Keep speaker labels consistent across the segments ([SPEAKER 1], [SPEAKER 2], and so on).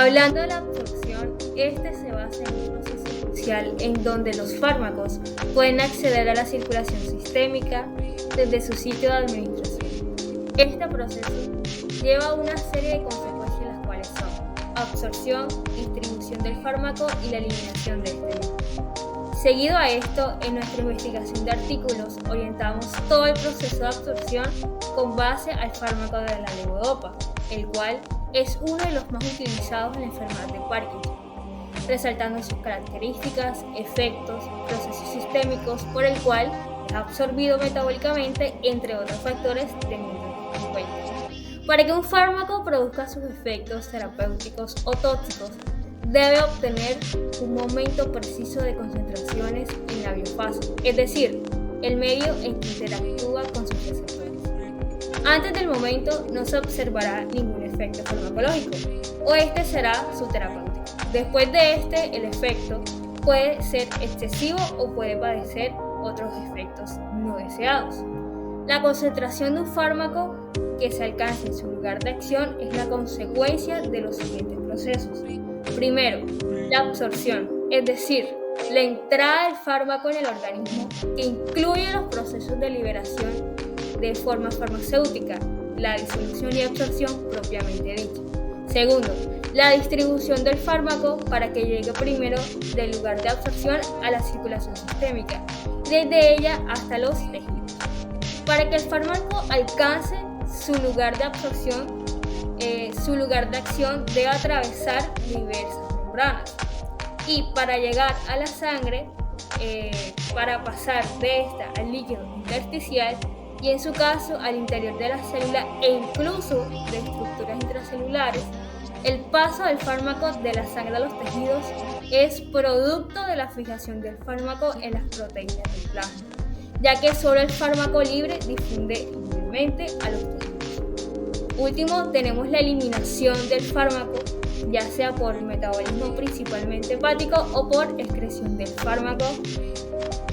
[SPEAKER 1] Hablando de la absorción, este se basa en un proceso crucial en donde los fármacos pueden acceder a la circulación sistémica desde su sitio de administración. Este proceso lleva una serie de consecuencias, las cuales son absorción, distribución del fármaco y la eliminación de este mismo. Seguido a esto, en nuestra investigación de artículos orientamos todo el proceso de absorción con base al fármaco de la levodopa, el cual es uno de los más utilizados en la enfermedad de Parkinson, resaltando sus características, efectos, procesos sistémicos por el cual es absorbido metabólicamente, entre otros factores tenidos en cuenta. Para que un fármaco produzca sus efectos terapéuticos o tóxicos, debe obtener un momento preciso de concentraciones en la biofase, es decir, el medio en que interactúa con sus receptores. Antes del momento no se observará ningún efecto farmacológico, o este será su terapéutico. Después de este, el efecto puede ser excesivo o puede padecer otros efectos no deseados. La concentración de un fármaco que se alcance en su lugar de acción es la consecuencia de los siguientes procesos. Primero, la absorción, es decir, la entrada del fármaco en el organismo, que incluye los procesos de liberación de forma farmacéutica, la disolución y absorción propiamente dicha. Segundo, la distribución del fármaco para que llegue primero del lugar de absorción a la circulación sistémica, desde ella hasta los tejidos. Para que el fármaco alcance su lugar de absorción, su lugar de acción debe atravesar diversas membranas. Y para llegar a la sangre, para pasar de esta al líquido intersticial, y en su caso al interior de la célula e incluso de estructuras intracelulares, el paso del fármaco de la sangre a los tejidos es producto de la fijación del fármaco en las proteínas del plasma, ya que solo el fármaco libre difunde libremente a los tejidos. Último, tenemos la eliminación del fármaco, ya sea por metabolismo principalmente hepático o por excreción del fármaco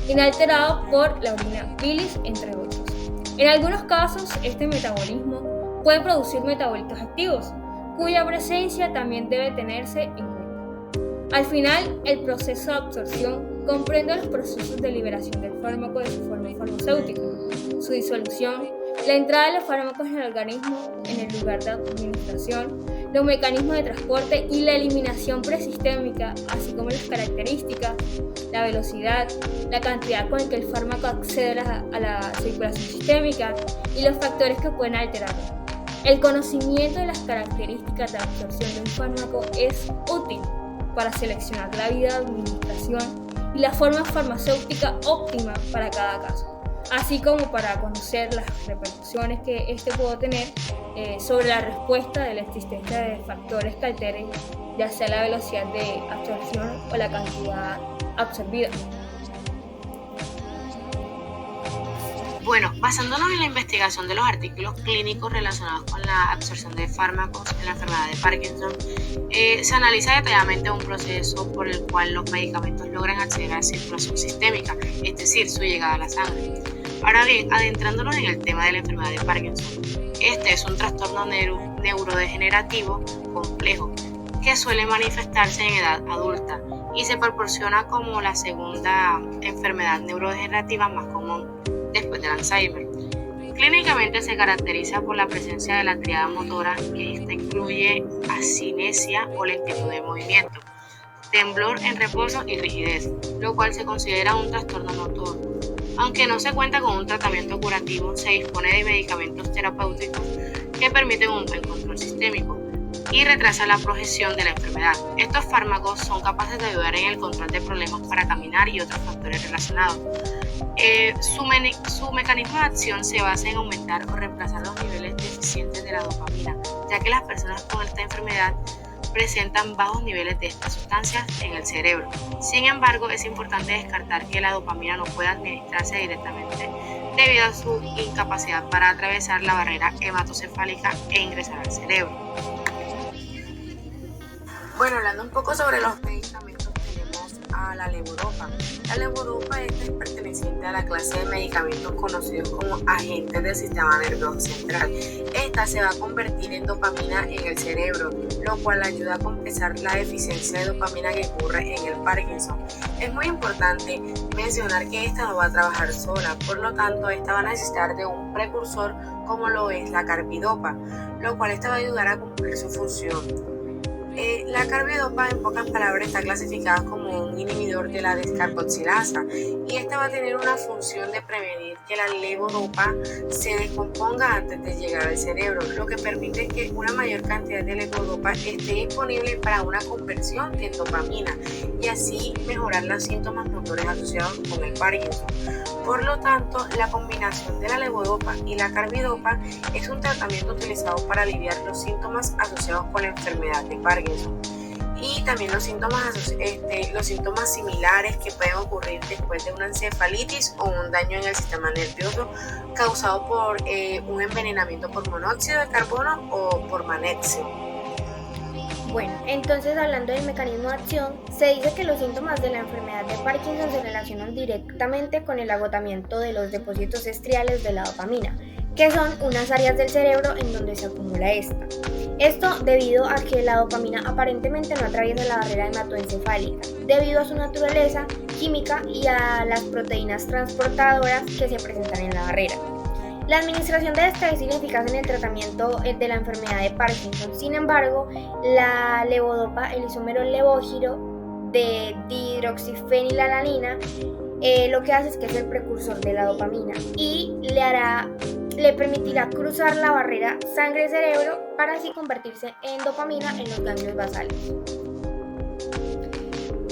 [SPEAKER 1] inalterado por la orina, bilis, entre otros. En algunos casos, este metabolismo puede producir metabolitos activos, cuya presencia también debe tenerse en cuenta. Al final, el proceso de absorción comprende los procesos de liberación del fármaco de su forma farmacéutica, su disolución, la entrada de los fármacos en el organismo en el lugar de administración, los mecanismos de transporte y la eliminación presistémica, así como las características, la velocidad, la cantidad con la que el fármaco accede a la circulación sistémica y los factores que pueden alterarlo. El conocimiento de las características de absorción de un fármaco es útil para seleccionar la vía de administración y la forma farmacéutica óptima para cada caso, así como para conocer las repercusiones que este puede tener sobre la respuesta de la existencia de factores que alteren ya sea la velocidad de absorción o la cantidad absorbida.
[SPEAKER 2] Bueno, basándonos en la investigación de los artículos clínicos relacionados con la absorción de fármacos en la enfermedad de Parkinson, se analiza detalladamente un proceso por el cual los medicamentos logran acceder a la circulación sistémica, es decir, su llegada a la sangre. Ahora bien, adentrándonos en el tema de la enfermedad de Parkinson, este es un trastorno neurodegenerativo complejo que suele manifestarse en edad adulta y se proporciona como la segunda enfermedad neurodegenerativa más común después del Alzheimer. Clínicamente se caracteriza por la presencia de la tríada motora, que esta incluye asinesia o lentitud de movimiento, temblor en reposo y rigidez, lo cual se considera un trastorno motor. Aunque no se cuenta con un tratamiento curativo, se dispone de medicamentos terapéuticos que permiten un buen control sistémico y retrasan la progresión de la enfermedad. Estos fármacos son capaces de ayudar en el control de problemas para caminar y otros factores relacionados. Su mecanismo de acción se basa en aumentar o reemplazar los niveles deficientes de la dopamina, ya que las personas con esta enfermedad presentan bajos niveles de esta sustancia en el cerebro. Sin embargo, es importante descartar que la dopamina no pueda administrarse directamente debido a su incapacidad para atravesar la barrera hematocefálica e ingresar al cerebro. Bueno, hablando un poco sobre los medicamentos, tenemos a la levodopa. La levodopa es perteneciente a la clase de medicamentos conocidos como agentes del sistema nervioso central. Esta se va a convertir en dopamina en el cerebro, lo cual ayuda a compensar la deficiencia de dopamina que ocurre en el Parkinson. Es muy importante mencionar que esta no va a trabajar sola, por lo tanto esta va a necesitar de un precursor como lo es la carbidopa, lo cual esta va a ayudar a cumplir su función. La carbidopa, en pocas palabras, está clasificada como un inhibidor de la descarboxilasa y esta va a tener una función de prevenir que la levodopa se descomponga antes de llegar al cerebro, lo que permite que una mayor cantidad de levodopa esté disponible para una conversión en dopamina y así mejorar los síntomas motores asociados con el Parkinson. Por lo tanto, la combinación de la levodopa y la carbidopa es un tratamiento utilizado para aliviar los síntomas asociados con la enfermedad de Parkinson y también los síntomas similares que pueden ocurrir después de una encefalitis o un daño en el sistema nervioso causado por un envenenamiento por monóxido de carbono o por magnesio.
[SPEAKER 1] Bueno, entonces hablando del mecanismo de acción, se dice que los síntomas de la enfermedad de Parkinson se relacionan directamente con el agotamiento de los depósitos estriales de la dopamina, que son unas áreas del cerebro en donde se acumula esta. Esto debido a que la dopamina aparentemente no atraviesa la barrera hematoencefálica, debido a su naturaleza química y a las proteínas transportadoras que se presentan en la barrera. La administración de esta es ineficaz en el tratamiento de la enfermedad de Parkinson. Sin embargo, la levodopa, el isómero levógiro de dihidroxifenilalanina, lo que hace es que es el precursor de la dopamina y le permitirá cruzar la barrera sangre-cerebro para así convertirse en dopamina en los ganglios basales.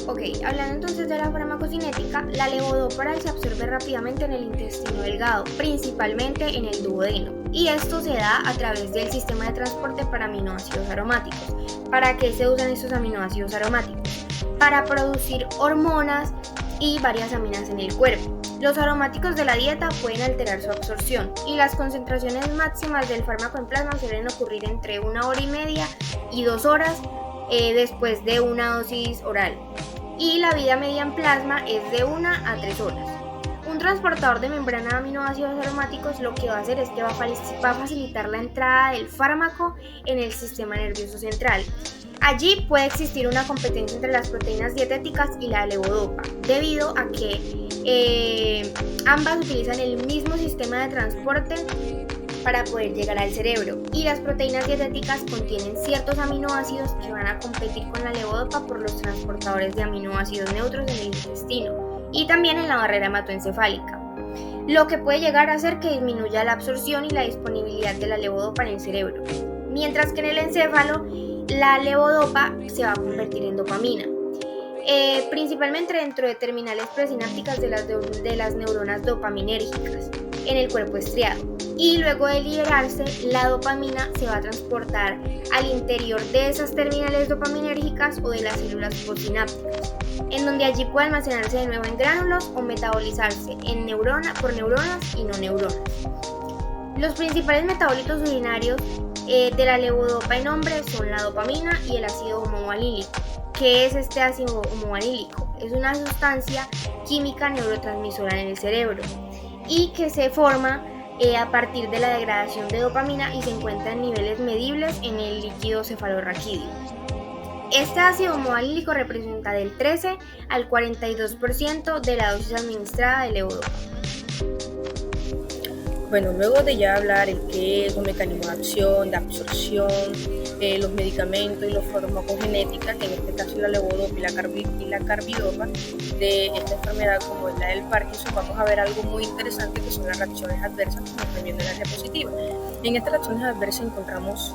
[SPEAKER 1] Ok, hablando entonces de la farmacocinética, la levodopa se absorbe rápidamente en el intestino delgado, principalmente en el duodeno, y esto se da a través del sistema de transporte para aminoácidos aromáticos. ¿Para qué se usan estos aminoácidos aromáticos? Para producir hormonas y varias aminas en el cuerpo. Los aromáticos de la dieta pueden alterar su absorción y las concentraciones máximas del fármaco en plasma suelen ocurrir entre 1 hora y media y 2 horas después de una dosis oral. Y la vida media en plasma es de 1 a 3 horas. Un transportador de membrana de aminoácidos aromáticos lo que va a hacer es que va a facilitar la entrada del fármaco en el sistema nervioso central. Allí puede existir una competencia entre las proteínas dietéticas y la levodopa, debido a que ambas utilizan el mismo sistema de transporte para poder llegar al cerebro, y las proteínas dietéticas contienen ciertos aminoácidos que van a competir con la levodopa por los transportadores de aminoácidos neutros en el intestino y también en la barrera hematoencefálica, lo que puede llegar a hacer que disminuya la absorción y la disponibilidad de la levodopa en el cerebro, mientras que en el encéfalo la levodopa se va a convertir en dopamina, principalmente dentro de terminales presinápticas de las neuronas dopaminérgicas en el cuerpo estriado. Y luego de liberarse, la dopamina se va a transportar al interior de esas terminales dopaminérgicas o de las células postsinápticas, en donde allí puede almacenarse de nuevo en gránulos o metabolizarse por neuronas y no neuronas. Los principales metabolitos urinarios de la levodopa en hombres son la dopamina y el ácido homovalílico. ¿Qué es este ácido homovalílico? Es una sustancia química neurotransmisora en el cerebro y que se forma a partir de la degradación de dopamina y se encuentra en niveles medibles en el líquido cefalorraquídeo. Este ácido homovalílico representa del 13 al 42% de la dosis administrada de levodopa.
[SPEAKER 3] Bueno, luego de ya hablar el qué es, los mecanismos de acción, de absorción, los medicamentos y los farmacogenéticas, en este caso la levodopa y la carbidopa, de esta enfermedad como es la del Parkinson, vamos a ver algo muy interesante que son las reacciones adversas, como están viendo en la diapositiva. En estas reacciones adversas encontramos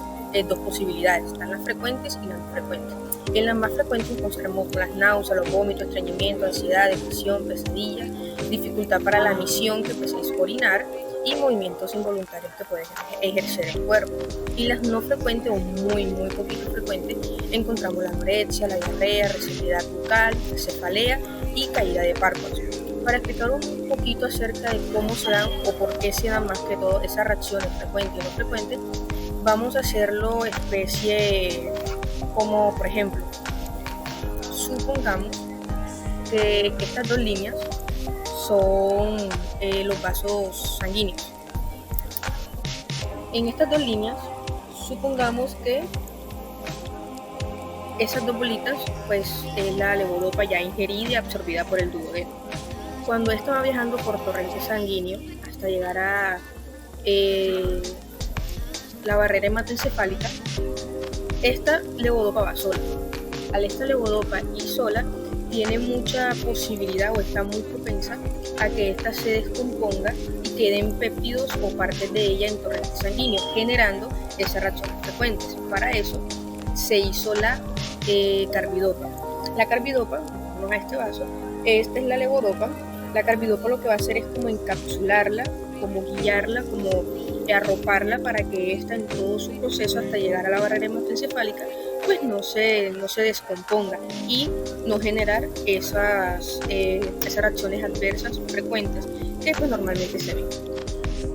[SPEAKER 3] dos posibilidades, están las frecuentes y las no frecuentes. En las más frecuentes encontramos las náuseas, los vómitos, estreñimiento, ansiedad, depresión, pesadillas, dificultad para la misión, que pues es orinar, y movimientos involuntarios que puede ejercer el cuerpo. Y las no frecuentes o muy poquito frecuentes encontramos la anorexia, la diarrea, resequedad bucal, cefalea y caída de párpados. Para explicar un poquito acerca de cómo se dan o por qué se dan más que todo esas reacciones frecuentes y no frecuentes, vamos a hacerlo especie como, por ejemplo, supongamos que estas dos líneas son los vasos sanguíneos. En estas dos líneas, supongamos que esas dos bolitas, pues es la levodopa ya ingerida y absorbida por el duodeno. Cuando esta va viajando por torrente sanguíneo hasta llegar a la barrera hematoencefálica, esta levodopa va sola. Al esta levodopa ir sola, tiene mucha posibilidad o está muy propensa a que ésta se descomponga y queden péptidos o partes de ella en torrente sanguíneo, generando esas reacciones frecuentes. Para eso se hizo la carbidopa. La carbidopa, vamos a este vaso, esta es la levodopa. La carbidopa lo que va a hacer es como encapsularla, como guiarla, como arroparla para que ésta en todo su proceso hasta llegar a la barrera hematoencefálica pues no se descomponga y no generar esas reacciones adversas frecuentes que pues normalmente se ven.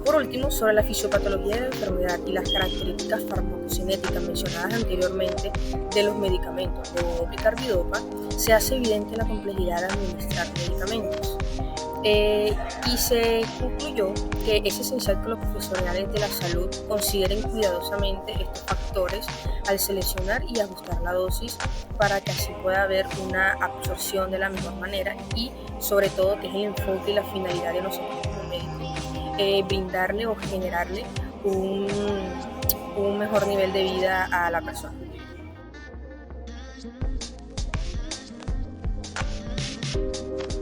[SPEAKER 3] Por último, sobre la fisiopatología de la enfermedad y las características farmacocinéticas mencionadas anteriormente de los medicamentos levodopa y carbidopa, se hace evidente la complejidad de administrar medicamentos. Y se concluyó que es esencial que los profesionales de la salud consideren cuidadosamente estos factores al seleccionar y ajustar la dosis para que así pueda haber una absorción de la mejor manera y sobre todo que es el enfoque y la finalidad de nosotros como médicos, brindarle o generarle un mejor nivel de vida a la persona.